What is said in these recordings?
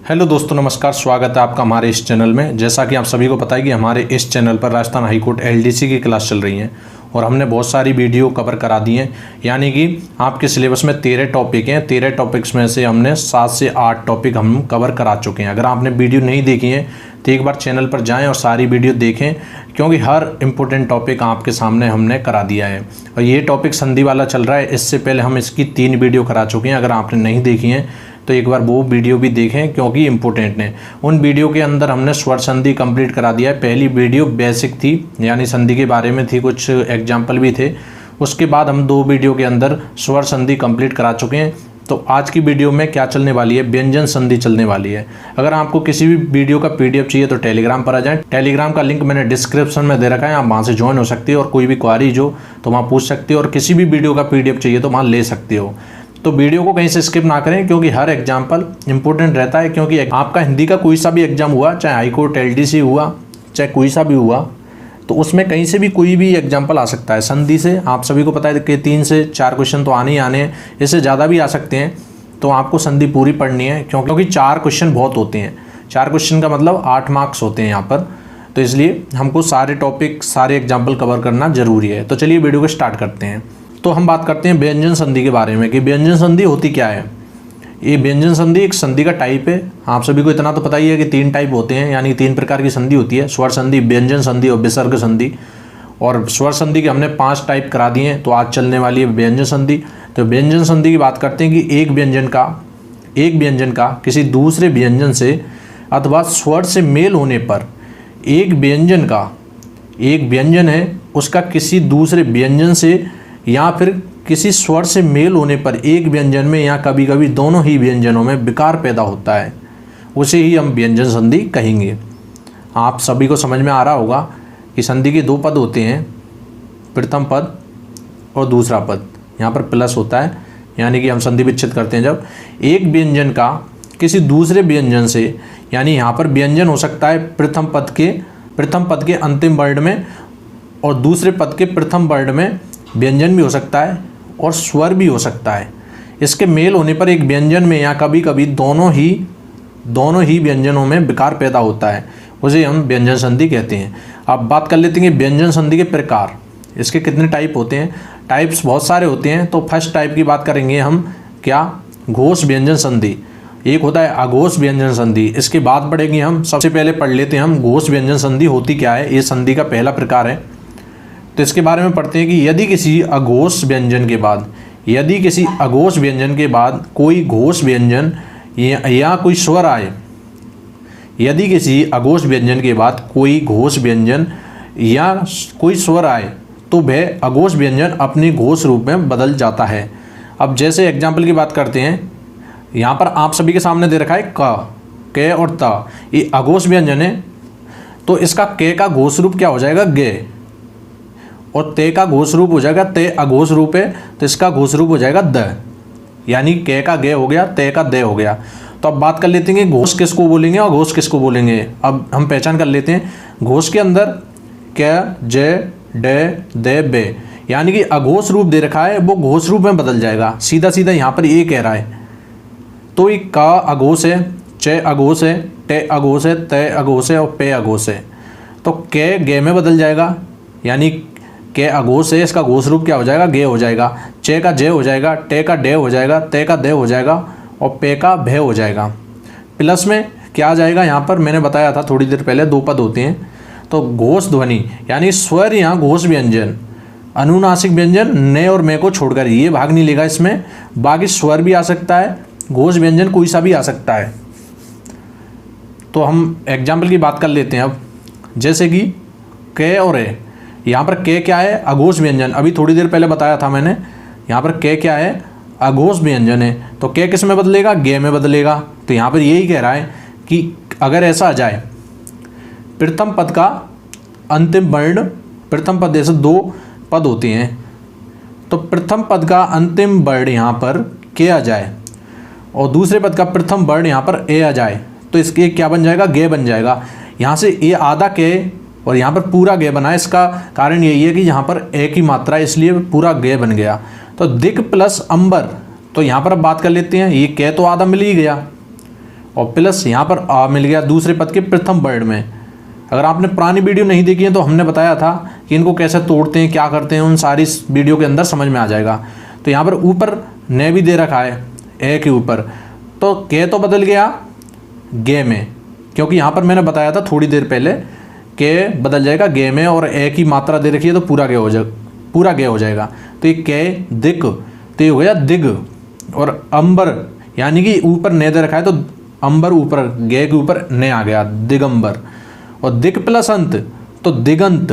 Hello दोस्तों, नमस्कार। स्वागत है आपका हमारे इस चैनल में। जैसा कि आप सभी को पता है कि हमारे इस चैनल पर राजस्थान हाईकोर्ट एलडीसी की क्लास चल रही है और हमने बहुत सारी वीडियो कवर करा दी हैं। यानी कि आपके सिलेबस में 13 टॉपिक हैं। 13 टॉपिक्स में से हमने 7 से 8 टॉपिक हम कवर करा चुके हैं। अगर आपने वीडियो नहीं देखी है तो एक बार चैनल पर जाएं और सारी वीडियो देखें, क्योंकि हर इंपॉर्टेंट टॉपिक आपके सामने हमने करा दिया है। और ये टॉपिक संधि वाला चल रहा है। इससे पहले हम इसकी 3 वीडियो करा चुके हैं। अगर आपने नहीं देखी हैं तो एक बार वो वीडियो भी देखें, क्योंकि इम्पोर्टेंट है। उन वीडियो के अंदर हमने स्वर संधि कंप्लीट करा दिया है। पहली वीडियो बेसिक थी, यानी संधि के बारे में थी, कुछ एग्जाम्पल भी थे। उसके बाद हम 2 वीडियो के अंदर स्वर संधि कंप्लीट करा चुके हैं। तो आज की वीडियो में क्या चलने वाली है, व्यंजन संधि चलने वाली है। अगर आपको किसी भी वीडियो का पीडीएफ चाहिए तो टेलीग्राम पर आ जाएं। टेलीग्राम का लिंक मैंने डिस्क्रिप्शन में दे रखा है, आप वहाँ से ज्वाइन हो सकते हो और कोई भी क्वारी जो तो वहाँ पूछ सकते हो, और किसी भी वीडियो का पीडीएफ चाहिए तो वहाँ ले सकते हो। तो वीडियो को कहीं से स्किप ना करें, क्योंकि हर एग्जाम्पल इंपॉर्टेंट रहता है। क्योंकि आपका हिंदी का कोई सा भी एग्जाम हुआ, चाहे हाईकोर्ट एलडीसी हुआ, चाहे कोई सा भी हुआ, तो उसमें कहीं से भी कोई भी एग्जाम्पल आ सकता है। संधि से आप सभी को पता है कि 3 से 4 क्वेश्चन तो आने ही आने हैं, इससे ज़्यादा भी आ सकते हैं। तो आपको संधि पूरी पढ़नी है, क्योंकि 4 क्वेश्चन बहुत होते हैं। 4 क्वेश्चन का मतलब 8 मार्क्स होते हैं यहाँ पर। तो इसलिए हमको सारे टॉपिक, सारे एग्जाम्पल कवर करना जरूरी है। तो चलिए वीडियो को स्टार्ट करते हैं। तो हम बात करते हैं व्यंजन संधि के बारे में कि व्यंजन संधि होती क्या है। ये व्यंजन संधि एक संधि का टाइप है। आप सभी को इतना तो पता ही है कि 3 टाइप होते हैं, यानी 3 प्रकार की संधि होती है: स्वर संधि, व्यंजन संधि और विसर्ग संधि। और स्वर संधि के हमने 5 टाइप करा दिए हैं। तो आज चलने वाली है व्यंजन संधि। तो व्यंजन संधि की बात करते हैं कि एक व्यंजन का किसी दूसरे व्यंजन से अथवा स्वर से मेल होने पर, एक व्यंजन है उसका किसी दूसरे व्यंजन से या फिर किसी स्वर से मेल होने पर एक व्यंजन में या कभी कभी दोनों ही व्यंजनों में विकार पैदा होता है, उसे ही हम व्यंजन संधि कहेंगे। आप सभी को समझ में आ रहा होगा कि संधि के 2 पद होते हैं, प्रथम पद और दूसरा पद। यहाँ पर प्लस होता है, यानी कि हम संधि विच्छेद करते हैं जब एक व्यंजन का किसी दूसरे व्यंजन से, यानी यहाँ पर व्यंजन हो सकता है प्रथम पद के अंतिम वर्ण में, और दूसरे पद के प्रथम वर्ण में व्यंजन भी हो सकता है और स्वर भी हो सकता है। इसके मेल होने पर एक व्यंजन में या कभी कभी दोनों ही व्यंजनों में विकार पैदा होता है, उसे हम व्यंजन संधि कहते हैं। अब बात कर लेते हैं व्यंजन संधि के प्रकार। इसके कितने टाइप होते हैं? टाइप्स बहुत सारे होते हैं। तो फर्स्ट टाइप की बात करेंगे हम, क्या? घोष व्यंजन संधि। एक होता है अघोष व्यंजन संधि। इसके बाद पढ़ेंगे हम, सबसे पहले पढ़ लेते हैं हम घोष व्यंजन संधि होती क्या है। ये संधि का पहला प्रकार है। तो इसके बारे में पढ़ते हैं कि यदि किसी अघोष व्यंजन के बाद कोई घोष व्यंजन या कोई स्वर आए, यदि किसी अघोष व्यंजन के बाद कोई घोष व्यंजन या कोई स्वर आए तो वह अघोष व्यंजन अपने घोष रूप में बदल जाता है। अब जैसे एग्जाम्पल की बात करते हैं, यहाँ पर आप सभी के सामने दे रखा है क और त। ये अघोष व्यंजन है, तो इसका क का घोष रूप क्या हो जाएगा? गे। और ते का घोष रूप हो जाएगा, ते अघोष रूप है तो इसका घोष रूप हो जाएगा द। यानी क का गे हो गया, ते का दे हो गया। तो अब बात कर लेते हैं घोष किसको बोलेंगे और घोष किसको बोलेंगे। अब हम पहचान कर लेते हैं। घोष के अंदर क, ज, डे, दे, बे, यानी कि अघोष रूप दे रखा है, वो घोष रूप में बदल जाएगा। सीधा सीधा यहाँ पर ये कह रहा है। तो ये का अघोष है, च अघोष है, टे अघोष है, ते अघोष है और पे अघोष है। तो क गे में बदल जाएगा, यानी के अघोष है, इसका घोष रूप क्या हो जाएगा? गे हो जाएगा। चे का जे हो जाएगा, टे का डे हो जाएगा, ते का दे हो जाएगा और पे का भे हो जाएगा। प्लस में क्या आ जाएगा? यहाँ पर मैंने बताया था थोड़ी देर पहले, 2 पद होते हैं। तो घोष ध्वनि यानी स्वर या घोष व्यंजन, अनुनासिक व्यंजन ने और मैं को छोड़कर ये भाग नहीं लेगा इसमें। बाकी स्वर भी आ सकता है, घोष व्यंजन कोई सा भी आ सकता है। तो हम एग्जाम्पल की बात कर लेते हैं अब, जैसे कि क और ए। यहाँ पर के क्या है? अघोष व्यंजन। अभी थोड़ी देर पहले बताया था मैंने, यहाँ पर के क्या है? अघोष व्यंजन है। तो के किस में बदलेगा? गे में बदलेगा। तो यहाँ पर यही कह रहा है कि अगर ऐसा आ जाए, प्रथम पद का अंतिम वर्ण, प्रथम पद जैसे 2 पद होते हैं, तो प्रथम पद का अंतिम वर्ण यहाँ पर के आ जाए और दूसरे पद का प्रथम वर्ण यहाँ पर ए आ जाए, तो इसके क्या बन जाएगा? गे बन जाएगा। यहाँ से ये आधा के और यहाँ पर पूरा गे बना है। इसका कारण यही है कि यहाँ पर ए की मात्रा, इसलिए पूरा गे बन गया। तो दिक प्लस अंबर। तो यहाँ पर अब बात कर लेते हैं, ये के तो आधा मिल ही गया और प्लस यहाँ पर आ मिल गया दूसरे पद के प्रथम वर्ण में। अगर आपने पुरानी वीडियो नहीं देखी है तो हमने बताया था कि इनको कैसे तोड़ते हैं, क्या करते हैं, उन सारी वीडियो के अंदर समझ में आ जाएगा। तो यहाँ पर ऊपर ने भी दे रखा है ए के ऊपर, तो के तो बदल गया गे में, क्योंकि यहाँ पर मैंने बताया था थोड़ी देर पहले के बदल जाएगा गे में, और ए की मात्रा दे रखी है तो पूरा गे हो जाएगा। तो ये के दिक, तो ये हो गया दिग। और अंबर यानी कि ऊपर ने दे रखा है तो अंबर ऊपर गे के ऊपर ने आ गया दिगंबर। और दिक प्लस अंत तो दिगंत,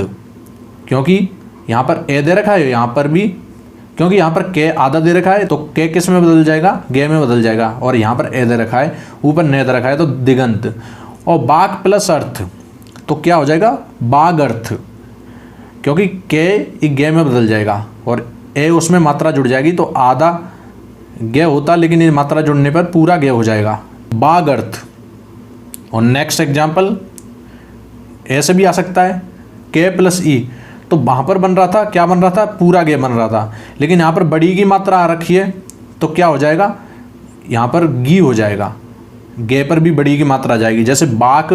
क्योंकि यहाँ पर ए दे रखा है, यहाँ पर भी क्योंकि यहाँ पर के आधा दे रखा है तो के किस में बदल जाएगा, गे में बदल जाएगा। और यहाँ पर ए दे रखा है, ऊपर ने दे रखा है तो दिगंत। और बाग प्लस अर्थ तो क्या हो जाएगा, बाग अर्थ, क्योंकि के गे में बदल जाएगा और ए उसमें मात्रा जुड़ जाएगी तो आधा गे होता, लेकिन ये मात्रा जुड़ने पर पूरा गे हो जाएगा, बाग अर्थ। और नेक्स्ट एग्जाम्पल ऐसे भी आ सकता है, के प्लस ई, तो वहाँ पर बन रहा था, क्या बन रहा था, पूरा गे बन रहा था, लेकिन यहाँ पर बड़ी की मात्रा आ रखी है तो क्या हो जाएगा, यहाँ पर गी हो जाएगा, गे पर भी बड़ी की मात्रा आ जाएगी। जैसे बाक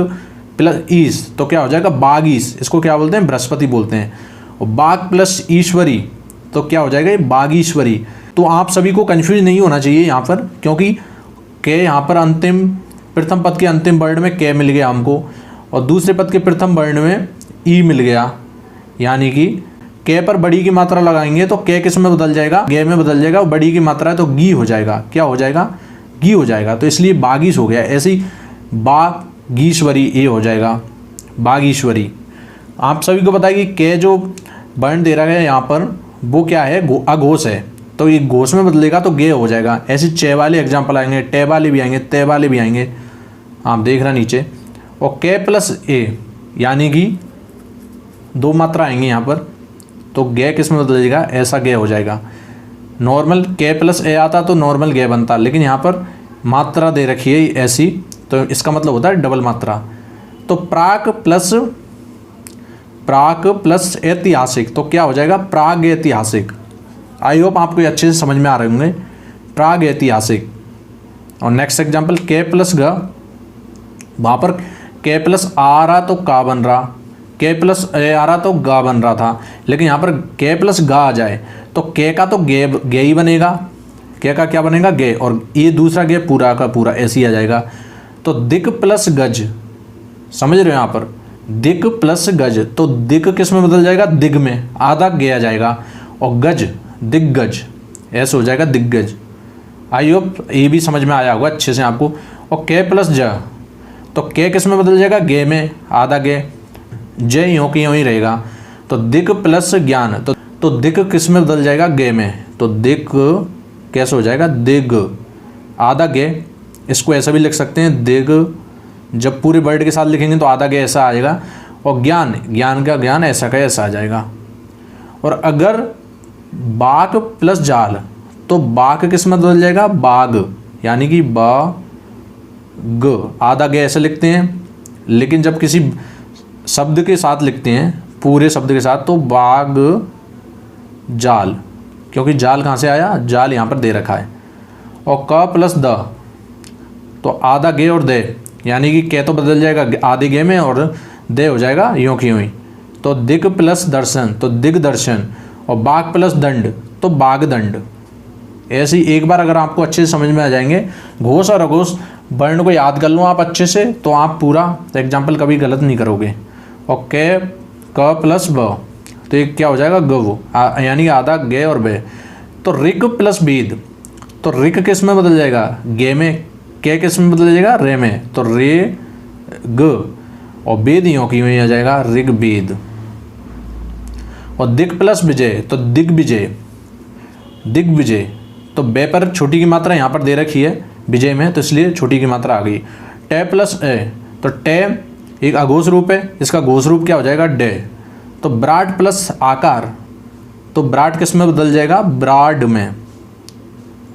प्लस ईस तो क्या हो जाएगा, बागीस, इसको क्या बोलते हैं, बृहस्पति बोलते हैं। और बाग प्लस ईश्वरी तो क्या हो जाएगा, ये बागीश्वरी। तो आप सभी को कन्फ्यूज नहीं होना चाहिए यहाँ पर, क्योंकि के यहाँ पर अंतिम प्रथम पद के अंतिम वर्ण में के मिल गया हमको, और दूसरे पद के प्रथम वर्ण में ई मिल गया, यानी कि के पर बड़ी की मात्रा लगाएंगे तो के किस में बदल जाएगा, गे में बदल जाएगा। और बड़ी की मात्रा है तो गी हो जाएगा, क्या हो जाएगा, गी हो जाएगा। तो इसलिए बागीश हो गया। ऐसे ही बागीश्वरी ये हो जाएगा, बागीश्वरी। आप सभी को पता है कि के जो वर्ण दे रहा है यहाँ पर वो क्या है, अघोष है, तो ये घोष में बदलेगा तो गे हो जाएगा। ऐसे चे वाले एग्जाम्पल आएंगे, टे वाले भी आएंगे, ते वाले भी आएंगे, आप देख रहे नीचे। और के प्लस ए यानी कि दो मात्रा आएंगी यहाँ पर, तो गे किस में बदलेगा, ऐसा गे हो जाएगा। नॉर्मल के प्लस ए आता तो नॉर्मल गे बनता, लेकिन यहाँ पर मात्रा दे रखी है ऐसी, तो इसका मतलब होता है डबल मात्रा। तो प्राक प्लस ऐतिहासिक तो क्या हो जाएगा, प्राग ऐतिहासिक। आई होप आपको अच्छे से समझ में आ रहे होंगे, प्राग ऐतिहासिक। और नेक्स्ट एग्जाम्पल के प्लस ग, वहाँ पर के प्लस आ रहा तो का बन रहा, के प्लस ए आ रहा तो गा बन रहा था, लेकिन यहाँ पर के प्लस गा आ जाए तो के का तो गे ही बनेगा, के का क्या बनेगा, गे, और ये दूसरा गे पूरा का पूरा ऐसे ही आ जाएगा। तो दिक प्लस गज, समझ रहे हो यहाँ पर, दिक प्लस गज, तो दिक किस में बदल जाएगा, दिग में, आधा गे आ जाएगा, और गज दिग्गज, ऐसे हो जाएगा दिग्गज। आई होप ये भी समझ में आया होगा अच्छे से आपको। और के प्लस ज, तो के किस में बदल जाएगा, गे में, आधा गे, जय यूँ की यूँ ही रहेगा। तो दिक प्लस ज्ञान, तो दिक किस में बदल जाएगा, गे में, तो दिक कैसे हो जाएगा, दिग, आधा गे। इसको ऐसा भी लिख सकते हैं दिग, जब पूरे वर्ड के साथ लिखेंगे तो आधा गे ऐसा आएगा। और ज्ञान, ज्ञान का ज्ञान ऐसा का ऐसा आ जाएगा। और अगर बाक प्लस जाल, तो बाक किस में बदल जाएगा, बाग, यानी कि बा ग, आधा गे ऐसे लिखते हैं, लेकिन जब किसी शब्द के साथ लिखते हैं, पूरे शब्द के साथ, तो बाग जाल, क्योंकि जाल कहाँ से आया, जाल यहाँ पर दे रखा है। और क प्लस द, तो आधा गे और दे, यानी कि के तो बदल जाएगा आधे गे में और दे हो जाएगा यूँ की यूँ ही। तो दिग प्लस दर्शन, तो दिग्दर्शन। और बाग प्लस दंड, तो बागदंड। ऐसे ही एक बार अगर आपको अच्छे से समझ में आ जाएंगे, घोष और अघोष वर्ण को याद कर लो आप अच्छे से, तो आप पूरा एग्जाम्पल कभी गलत नहीं करोगे। और के क प्लस ब, तो ये क्या हो जाएगा, गव, यानी कि आधा गे और बे। तो रिक प्लस बीद, तो रिक किस में बदल जाएगा, गे में, के किस में बदल जाएगा, रे में, तो रे ग। और बेद यूँ की यूँ आ जाएगा, ऋग बेद। और दिग प्लस विजय, तो दिग्विजय, दिग्विजय। तो बे पर छोटी की मात्रा यहाँ पर दे रखी है विजय में, तो इसलिए छोटी की मात्रा आ गई। टे प्लस ए, तो टे एक अघोष रूप है, इसका घोष रूप क्या हो जाएगा, डे। तो ब्राड प्लस आकार, तो ब्राड किस में बदल जाएगा, ब्राड में,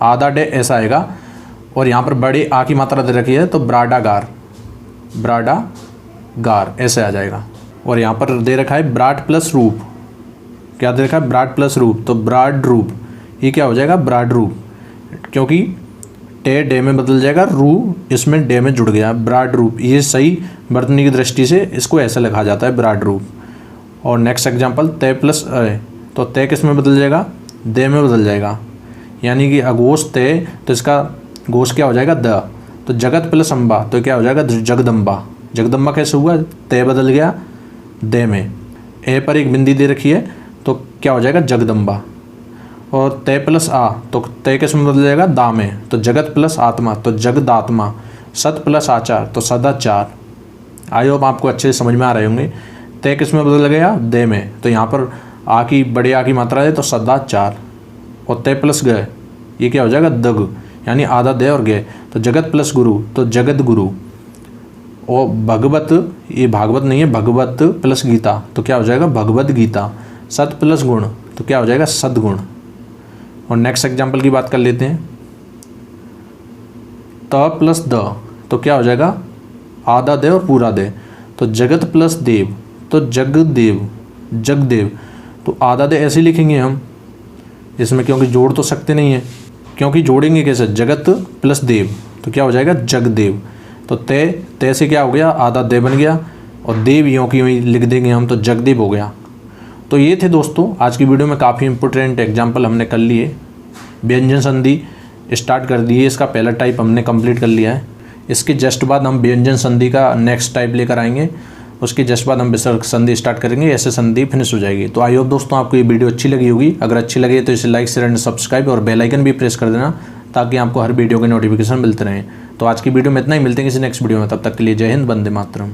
आधा डे ऐसा आएगा। और यहाँ पर बड़ी आ की मात्रा दे रखी है, तो ब्राडागार, ब्राडागार ऐसे आ जाएगा। और यहाँ पर दे रखा है ब्राड प्लस रूप, क्या दे रखा है, ब्राड प्लस रूप, तो ब्राड रूप, ये क्या हो जाएगा, ब्राड रूप, क्योंकि टे डे में बदल जाएगा, रू इसमें डे में जुड़ गया, विराट रूप। ये सही वर्तनी की दृष्टि से इसको ऐसे लिखा जाता है, विराट रूप। और नेक्स्ट एग्जांपल तय प्लस अय, तो तय किस में बदल जाएगा, दे में बदल जाएगा, यानी कि अघोष तय, तो इसका घोष क्या हो जाएगा, द। तो जगत प्लस अम्बा, तो क्या हो जाएगा, जगदम्बा। जगदम्बा कैसे हुआ, तय बदल गया दे में, ए पर एक बिंदी दे रखी है तो क्या हो जाएगा, जगदम्बा। और तय प्लस आ, तो तय किस में बदल जाएगा, दा में, तो जगत प्लस आत्मा, तो जगदात्मा। सत प्लस आचार, तो सदाचार। आई होप आपको अच्छे से समझ में आ रहे होंगे। तय किस में बदल गया, दे में, तो यहाँ पर आ की बड़े आ की मात्रा है तो सदाचार। और तय प्लस गए, ये क्या हो जाएगा, दग, यानी आधा दे और गए, तो जगत प्लस गुरु, तो जगत गुरु। और भगवत, ये भागवत नहीं है, भगवत प्लस गीता, तो क्या हो जाएगा, भगवत गीता। सत प्लस गुण, तो क्या हो जाएगा, सद्गुण। और नेक्स्ट एग्जाम्पल की बात कर लेते हैं, त प्लस द, तो क्या हो जाएगा, आधा दे और पूरा दे, तो जगत प्लस देव, तो जगदेव, जगदेव। तो आधा दे ऐसे लिखेंगे हम इसमें, क्योंकि जोड़ तो सकते नहीं है, क्योंकि जोड़ेंगे कैसे, जगत प्लस देव, तो क्या हो जाएगा, जगदेव। तो तय, तय से क्या हो गया, आधा दे बन गया, और देव यों की यों लिख देंगे हम, तो जगदेव हो गया। तो ये थे दोस्तों आज की वीडियो में काफ़ी इंपॉर्टेंट एग्जाम्पल हमने कर लिए। व्यंजन संधि स्टार्ट कर दी है, इसका पहला टाइप हमने कंप्लीट कर लिया है। इसके जस्ट बाद हम व्यंजन संधि का नेक्स्ट टाइप लेकर आएंगे, उसके जस्ट बाद हम विसर्ग संधि स्टार्ट करेंगे, ऐसे संधि फिनिश हो जाएगी। तो आई होप दोस्तों आपको ये वीडियो अच्छी लगी होगी। अगर अच्छी लगी तो इसे लाइक, शेयर एंड सब्सक्राइब और बेल आइकन भी प्रेस कर देना, ताकि आपको हर वीडियो के नोटिफिकेशन मिलते रहें। तो आज की वीडियो में इतना ही, मिलते हैं किसी नेक्स्ट वीडियो में, तब तक के लिए जय हिंद, वंदे मातरम।